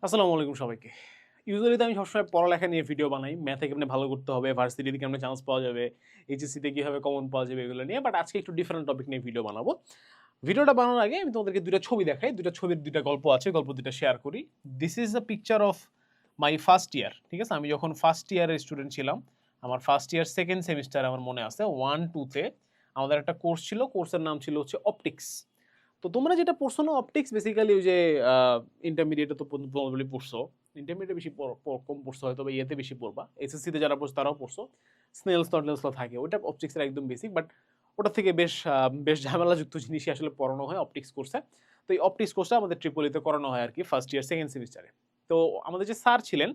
আসসালামু আলাইকুম সবাইকে। ইউজুয়ালি তো আমি সবসময় পড়ালেখা নিয়ে ভিডিও বানাই। ম্যাথে কেমনে ভালো করতে হবে, ভার্সিটিতে কেমনে চান্স পাওয়া যাবে, এইচএসসিতে কিভাবে কমন পাওয়া যাবে এগুলো নিয়ে। বাট আজকে একটু ডিফারেন্ট টপিক নিয়ে ভিডিও বানাবো। ভিডিওটা বানানোর আগে আমি তোমাদেরকে ২ টা ছবি দেখাই। ২ টা ছবির ২ টা গল্প আছে। গল্প ২ টা শেয়ার করি। This is a picture of my first year. ঠিক আছে? আমি যখন ফার্স্ট ইয়ারের স্টুডেন্ট ছিলাম, আমার ফার্স্ট ইয়ার 2nd সেমিস্টারে আমার মনে আছে 1-2 তে আমাদের একটা কোর্স ছিল। কোর্সের নাম ছিল হচ্ছে অপটিক্স। তো তোমরা যেটা পড়ছো না অপটিক্স বেসিক্যালি ওই যে ইন্টারমিডিয়েটে তো প্রবাবলি পড়ছো। ইন্টারমিডিয়েটে বেশি কম পড়ছো হয়তো বা ইয়েতে বেশি পড়বা। এসএসসিতে যারা পড়ছো তারাও পড়ছো। স্নেলস টনেলস ল থাকে। ওটা অপটিক্সের একদম বেসিক বাট ওটা থেকে বেশ ঝামেলাযুক্ত জিনিসই আসলে পড়ানো হয় অপটিক্স কোর্সে। তো এই অপটিক্স কোর্সটা আমাদের ট্রিপলিতে করানো হয় আরকি ফার্স্ট ইয়ার 2nd সেমিস্টারে। তো আমাদের যে স্যার ছিলেন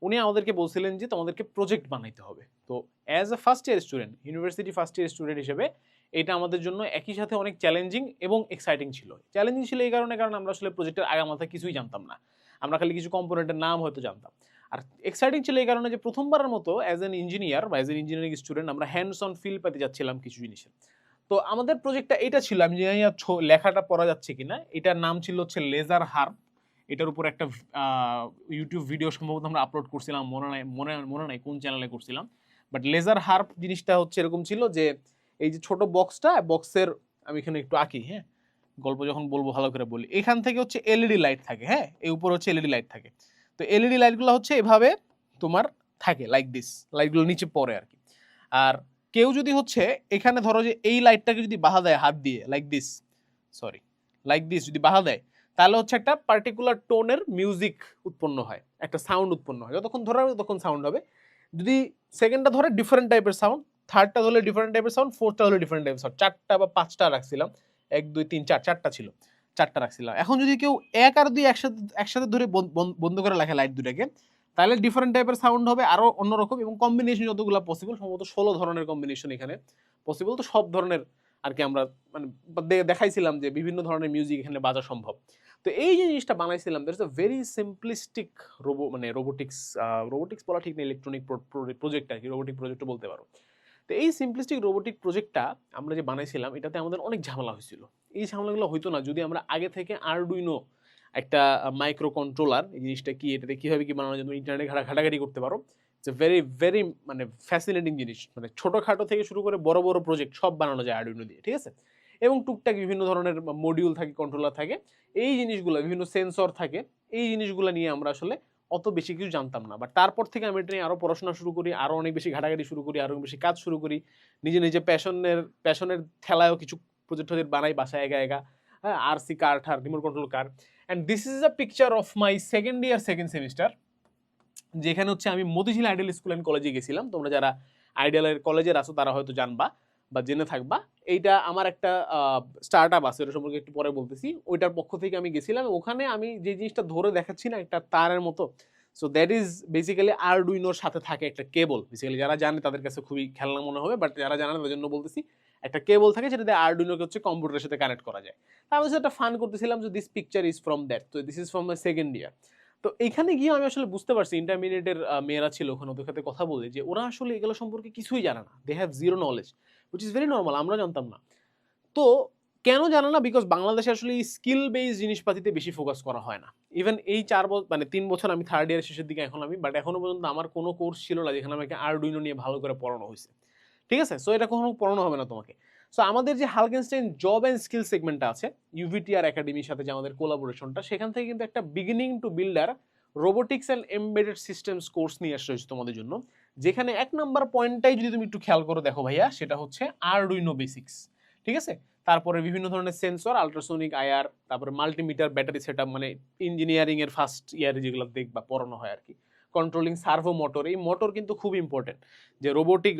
উনি আমাদেরকে বলছিলেন যে তোমাদেরকে প্রজেক্ট বানাইতে হবে। তো as a first year student, university first year student হিসেবে এটা আমাদের জন্য একই সাথে অনেক চ্যালেঞ্জিং এবং এক্সাইটিং ছিল। চ্যালেঞ্জিং ছিল এই কারণে কারণ আমরা আসলে প্রজেক্টের আগামাথা কিছুই জানতাম না। আমরা খালি কিছু কম্পোনেন্টের নাম হয়তো জানতাম। আর এক্সাইটিং ছিল এই কারণে যে প্রথমবারের মতো অ্যাজ অ্যান ইঞ্জিনিয়ার বা অ্যাজ অ্যান ইঞ্জিনিয়ারিং স্টুডেন্ট আমরা হ্যান্ডস অন ফিল পেতে যাচ্ছিলাম কিছু জিনিসের। তো আমাদের প্রজেক্টটা এটা ছিল, আমি জানি না লেখাটা পড়া যাচ্ছে কিনা। এটার নাম ছিল হচ্ছে লেজার হার্প। এটার উপর একটা ইউটিউব ভিডিও সম্ভবত আমরা আপলোড করছিলাম, মনে নাই কোন চ্যানেলে করছিলাম। বাট লেজার হার্প জিনিসটা হচ্ছে এরকম ছিল যে এই যে ছোট বক্সটা, বক্সের আমি এখানে একটু আঁকি, হ্যাঁ? গল্প যখন বলবো ভালো করে বলি। এখান থেকে হচ্ছে এলইডি লাইট থাকে, হ্যাঁ? এই উপরে হচ্ছে এলইডি লাইট থাকে। তো এলইডি লাইটগুলো হচ্ছে এভাবে তোমার থাকে লাইক দিস। লাইটগুলো নিচে পড়ে আরকি। আর কেউ যদি হচ্ছে এখানে ধরো যে এই লাইটটাকে যদি বাধা দেয় হাত দিয়ে like this, sorry, like this যদি বাধা দেয়, তাহলে হচ্ছে একটা পার্টিকুলার টোনের মিউজিক উৎপন্ন হয়। একটা সাউন্ড উৎপন্ন হয়। যতক্ষণ ধরে রাখবে ততক্ষণ সাউন্ড হবে। যদি সেকেন্ডটা ধরে ডিফারেন্ট টাইপের সাউন্ড, থার্ডটা ধরলে ডিফারেন্ট টাইপের সাউন্ড, ফোর্থটা হলে ডিফারেন্ট টাইপের সাউন্ড। ৪টা বা ৫টা রাখছিলাম। ১, ২, ৩, ৪, ৪টা ছিল। ৪টা রাখছিলাম। এখন যদি কেউ ১ আর ২ একসাথে ধরে বন্ধ করে রাখে লাইট দুটাকে, তাহলে ডিফারেন্ট টাইপের সাউন্ড হবে আরো অন্যরকম এবং কম্বিনেশন যতগুলো পসিবল সম্ভবত ১৬ ধরনের কম্বিনেশন এখানে পসিবল। তো সব ধরনের আরকি আমরা মানে দেখাইছিলাম যে বিভিন্ন ধরনের মিউজিক এখানে বাজা সম্ভব। তো এই যে জিনিসটা বানাইছিলাম that's a very simplistic robotics বলা ঠিক না, ইলেকট্রনিক প্রজেক্ট আরকি, রোবোটিক প্রজেক্টও বলতে পারো। তো এই সিম্পলিস্টিক রোবোটিক প্রজেক্টটা আমরা যে বানাইছিলাম এটাতে আমাদের অনেক ঝামেলা হয়েছিল। এই ঝামেলাগুলো হইতো না যদি আমরা আগে থেকে আরডুইনো একটা মাইক্রো কন্ট্রোলার, এই জিনিসটা কি, এটাতে কিভাবে কি বানানো যায় তুমি ইন্টারনেটে ঘাটাঘাটি করতে পারো। ইটস এ ভেরি মানে ফ্যাসিনেটিং জিনিস। মানে ছোটখাটো থেকে শুরু করে বড় বড় প্রজেক্ট সব বানানো যায় আরডুইনো দিয়ে, ঠিক আছে? এবং টুকটাক বিভিন্ন ধরনের মডিউল থাকে, কন্ট্রোলার থাকে। এই জিনিসগুলো বিভিন্ন সেন্সর থাকে। এই জিনিসগুলো নিয়ে আমরা আসলে অত বেশি কিছু জানতাম না। বাট তারপর থেকে আমি এটা নিয়ে আরো পড়াশোনা শুরু করি, আরো অনেক বেশি ঘাটাঘাটি শুরু করি, আরো বেশি কাজ শুরু করি। নিজে প্যাশনের ঠেলায়ও কিছু প্রজেক্ট বানাই বাসায় একা। হ্যাঁ? আরসি কার ঠার, remote control car. And this is a picture of my 2nd year 2nd semester. যেখানে হচ্ছে আমি মতিঝিল আইডিয়াল স্কুল অ্যান্ড কলেজে গেছিলাম। তোমরা যারা আইডিয়ালের কলেজের আছো তারা হয়তো জানবা বা জেনে থাকবা। এইটা আমার একটা স্টার্টআপ আছে, ওটা সম্পর্কে একটু পরে বলতেছি। ওইটার পক্ষ থেকে আমি গেছিলাম। ওখানে আমি যে জিনিসটা ধরে দেখাচ্ছি না একটা তারের মতো। সো দ্যাট ইজ বেসিক্যালি আরডুইনোর সাথে থাকে একটা কেবল। বেসিক্যালি যারা জানে তাদের কাছে খুবই খেলনা মনে হবে। বাট যারা জানে না তাদের জন্য বলতেছি। একটা কেবল থাকে যেটা দিয়ে আরডুইনোকে হচ্ছে কম্পিউটারের সাথে কানেক্ট করা যায়। তা আমি হচ্ছে একটা ফান করতেছিলাম যে this picture is from that. তো this is from my 2nd year. তো এইখানে গিয়ে আমি আসলে বুঝতে পারছি ইন্টারমিডিয়েটের মেয়েরা ছিল ওখানে, ওদের সাথে কথা বলে যে ওরা আসলে এগুলো সম্পর্কে কিছুই জানে না। They have zero knowledge, which is very normal, আমরা জানতাম না। তো কেন জানে না? বিকজ বাংলাদেশে আসলে এই স্কিল বেসড জিনিসপাতিতে বেশি ফোকাস করা হয় না। ইভেন এই ৪ মানে ৩ বছর আমি 3rd ইয়ারের শেষের দিকে এখন আমি, বাট এখনো পর্যন্ত আমার কোনো কোর্স ছিল না যেখানে আমাকে আরডুইনো নিয়ে ভালো করে পড়ানো হইছে। ঠিক আছে? সো এটা কখনো পড়ানো হবে না তোমাকে। সো আমাদের যে হালকেনস্টাইন জব অ্যান্ড স্কিল সেগমেন্টটা আছে, ইউভিটিআর একাডেমির সাথে যে আমাদের কোলাবোরেশনটা, সেখান থেকে কিন্তু একটা beginning to builder robotics and embedded systems course নিয়ে আসা হয়েছে তোমাদের জন্য। যেখানে ১ নাম্বার পয়েন্টটাই যদি তুমি একটু খেয়াল করে দেখো ভাইয়া, সেটা হচ্ছে আরডুইনো বেসিক্স। ঠিক আছে? তারপরে বিভিন্ন ধরনের সেন্সর, আল্ট্রাসোনিক আইআর, তারপরে মাল্টিমিটার, ব্যাটারি সেটআপ, মানে ইঞ্জিনিয়ারিং এর ফার্স্ট ইয়ারে যেগুলো দেখবা পড়ানো হয় আরকি। কন্ট্রোলিং সার্ভো মোটর, এই মোটর কিন্তু খুব ইম্পর্টেন্ট। যে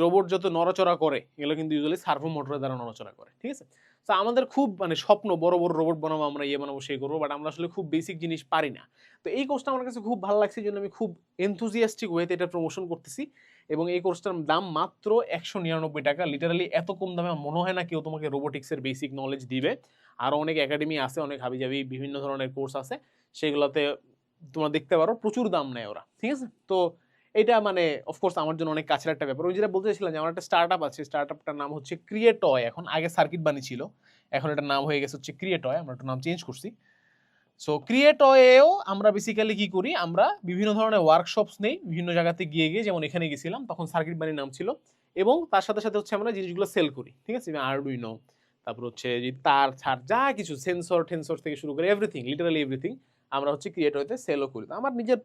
রোবট যত নড়াচড়া করে এগুলো কিন্তু ইউজুয়ালি সার্ভো মোটরের দ্বারা নড়াচড়া করে। ঠিক আছে? তো আমাদের খুব মানে স্বপ্ন বড় রোবট বানাবো, আমরা ইয়ে বানাবো, সেই করবো, বাট আমরা আসলে খুব বেসিক জিনিস পারি না। তো এই কোর্সটা আমার কাছে খুব ভালো লাগছে, এজন্য আমি খুব এনথুজিয়াস্টিক ওয়েতে এটা প্রমোশন করতেছি। এবং এই কোর্সটার দাম মাত্র ৳১৯৯ লিটারালি এত কম দামে আমার মনে হয় না কেউ তোমাকে রোবোটিক্সের বেসিক নলেজ দিবে। আরো অনেক একাডেমি আছে, অনেক হাবিজাবি বিভিন্ন ধরনের কোর্স আছে। সেগুলোতে তোমরা দেখতে পারো, প্রচুর দাম নেয় ওরা। ঠিক আছে? তো এটা মানে অফকোর্স আমার জন্য অনেক কাছের একটা ব্যাপার। ওই যেটা বলতে চাইছিলাম যে আমার একটা স্টার্টআপ আছে। স্টার্টআপটার নাম হচ্ছে ক্রিয়েটয়। এখন আগে সার্কিট বানি ছিল। এখন এটার নাম হয়ে গেছে হচ্ছে ক্রিয়েটয়। আমরা এটার নাম চেঞ্জ করছি। সো ক্রিয়েটয়েও আমরা বেসিক্যালি কি করি, আমরা বিভিন্ন ধরনের ওয়ার্কশপস নেই বিভিন্ন জায়গাতে গিয়ে গিয়ে, যেমন এখানে গেছিলাম তখন সার্কিট বাড়ির নাম ছিল, এবং তার সাথে সাথে হচ্ছে আমরা জিনিসগুলো সেল করি, ঠিক আছে, আরডুইনো, তারপর হচ্ছে যে তার ছাড় যা কিছু সেন্সর টেন্সর থেকে শুরু করে এভরিথিং, লিটারালি এভরিথিং আমরা হচ্ছে ক্রিয়েটয়েতে সেলও করি। তো আমার নিজের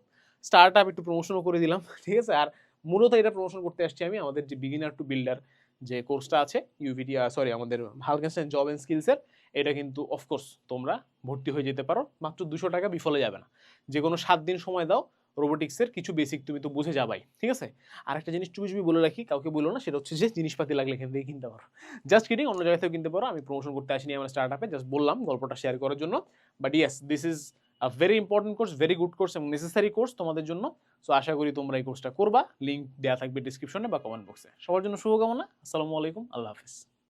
স্টার্ট আপ একটু প্রমোশনও করে দিলাম, ঠিক আছে। আর মূলত এটা প্রমোশন করতে আসছি আমি আমাদের যে বিগিনার টু বিল্ডার যে কোর্সটা আছে ইউভিটি, সরি আমাদের ভালকেনস্টাইন জব এন্ড স্কিলসের, এটা কিন্তু অফকোর্স তোমরা ভর্তি হয়ে যেতে পারো, মাত্র 200 টাকা, বিফলে যাবে না। যে কোনো 7 দিন সময় দাও, রোবোটিক্সের কিছু বেসিক তুমি তো বুঝে যাবাই, ঠিক আছে। আর একটা জিনিস চুপি চুপি বলে রাখি, কাউকে বলো না, সেটা হচ্ছে যে জিনিসপাতি লাগলে এখান থেকে কিনতে পারো। জাস্ট কিডিং, অন্য জায়গা থেকে কিনতে পারো, আমি প্রমোশন করতে আসিনি আমার স্টার্ট আপে, জাস্ট বললাম গল্পটা শেয়ার করার জন্য। But yes, this is a very important course, very good course এবং নেসেসারি কোর্স তোমাদের জন্য। সো আশা করি তোমরা এই কোর্সটা করবা, লিঙ্ক দেওয়া থাকবে ডিসক্রিপশনে বা কমেন্ট বক্সে। সবার জন্য শুভকামনা, আসসালামু আলাইকুম, আল্লাহ হাফিজ।